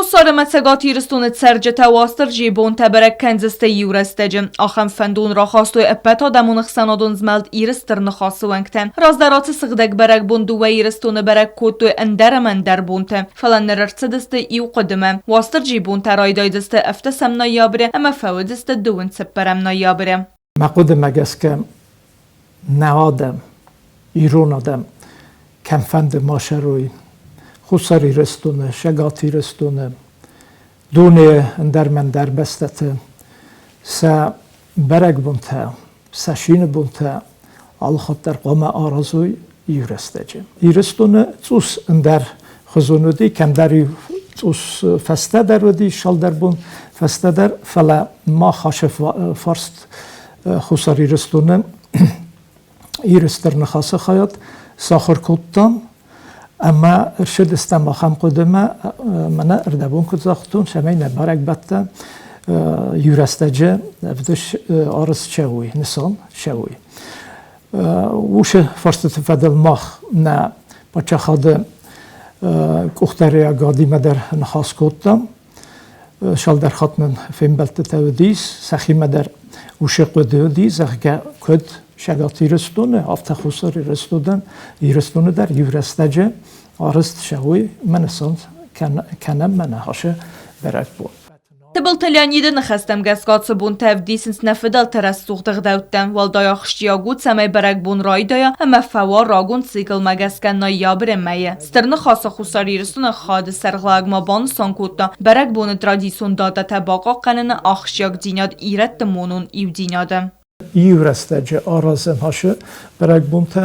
Sarımetsegat iristun sercete wastır jibon teberek kenziste yurestece. Axem fendun ra xastoy epet adamون xsanadun zmeld iristir nxası venkten. Razdaratı sıgdek berek bundu ve iristun berek kotoy enderemen derbunte. Falan nerartsidiste iu qadime. Wastır jibon teraydaydıste eftesem nayabre ama favidiste duin sepperem nayabre. مقود مگس که نهادم ایران آدم کمفند ماشروی خساری رستونه شگاتی رستونه دونه اندر من در بستته سا برگ بونته سشین بونته آل خود در قوم آرزوی یورستجه ایرستونه توس اندر خزونو دی کم داری توس فسته در ودی شال در بون فسته در فلا ما خاشف فرست خساری رستونه ایرستر نخاسه خیاد ساخر کدتان اما ارشد استم آخم قدمه من اردبون کد زاختون شمین برک بطه یورستجه افدش آرز شوی نسان شوی وش فرست فدل ماخ نه بچه خاد کختری اگادی مدر نخاس کدتم شال در خاتمن فیم بلت تودیس سخی مدر وش قدودی زخگه کد شگاتی رستونه آفت خساری رستودن ایرستونه در یورستجه آرست شوی من سند کنم من هاشه برک بود. Tibel Telyanide nxestem gesgatse bun tevdisins nefidal terestugdıq davtdan valdaya xıştiyagut semey berek bun raydaya ama fawa ragun sikil megesken nayabre meye. Stirni xasa xusari iristune xadi serglagma ban sankutta berek bun tradisyon data tabaqa qanını axşyak dinad iret monun iv dinade. Yurestece arazem haşı berek bun te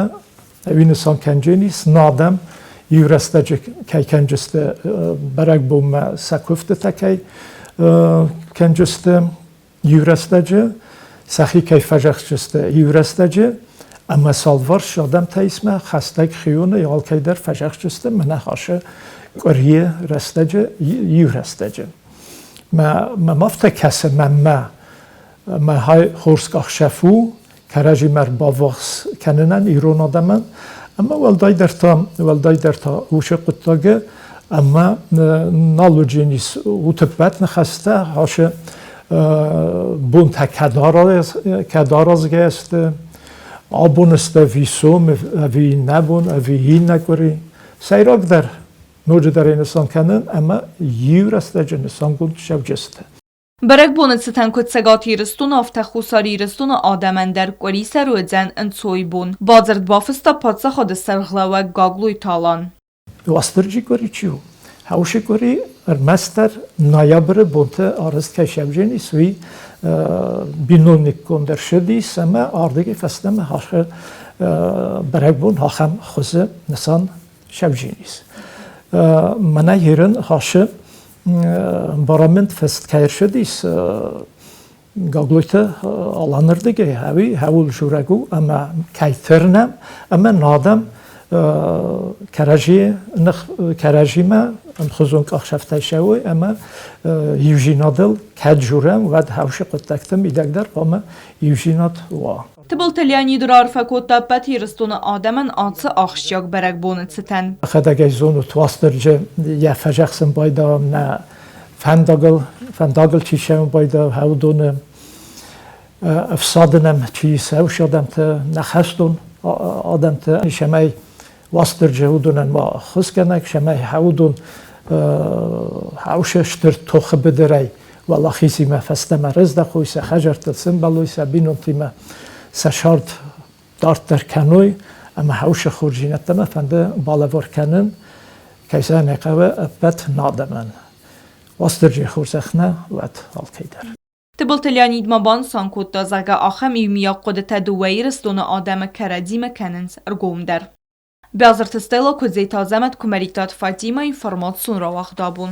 evini sankencenis nadem yurestece keykenciste berek bun me sakufte tekey kenciste yurestece sahi keyfecekciste yurestece ama salvar şadem teisme xastek xiyone yal keyder fecekciste mene haşı qoriye restece yurestece ma mafte kese ما های خورسکاخ شفو کراجی مر باوخس کننن ایران آدمن اما ولدای در تا وش قطعه اما نالو جنیس وتبت نخسته هاش بون تا کداراز گست آبون است ویسوم وی نبون وی هین نکوری سیراک در موجود در انسان کنن اما یور است جنسان گون شوجسته Berek bonet sitan kutsegat iristun afta khusari iristun adamen der qori serodzen entsoy bun. Bazard bafista patsa khod serglawa gagluy talan. Wastırcı qoriçu. Hawşi qori ermaster noyabr bonte arist keşevjeni sui binolnik konderşedi sema ardagi fastlama haşa berek bun haxam xuze nisan şevjenis. Mana yerin haşa Baramint fest kayırşediyse gagloyta alanırdı ki havul juragu ama kaytırnem ama nadam karajime xuzun kaxşaftay şevi ama yujinadıl kadjurem ve havşi quttaktem idagdar ama yujinad va. Tibel Telyanide arfakot tapet iristun adamen atsı axşyak berek bonet sitan. Xedagay zonu twastırcı ya fejaxsın bayda ne fendagel çişem bayda havdonu efsadinem çi sevşadem te naxastun adam te şemay wastırcı hudunen ma xuskenek şemay havdun havşeştir toxı bidirey valla xisime festeme rezda khoysa xajartılsın baloysa binontime سشارد دارت در کنوی اما هوش خورجینت ما فنده بالور کنن کیسه نقوه بت نادمن واسترجی خورزخنه وات الکیدر Tibel Telyanide maban sankutta zaga axam ivmiya qodete duwayristun adem karadime kenins ergomder. Bazart stelo kudzey tazemet kumeritat Fatima informat sunra vaxtabun.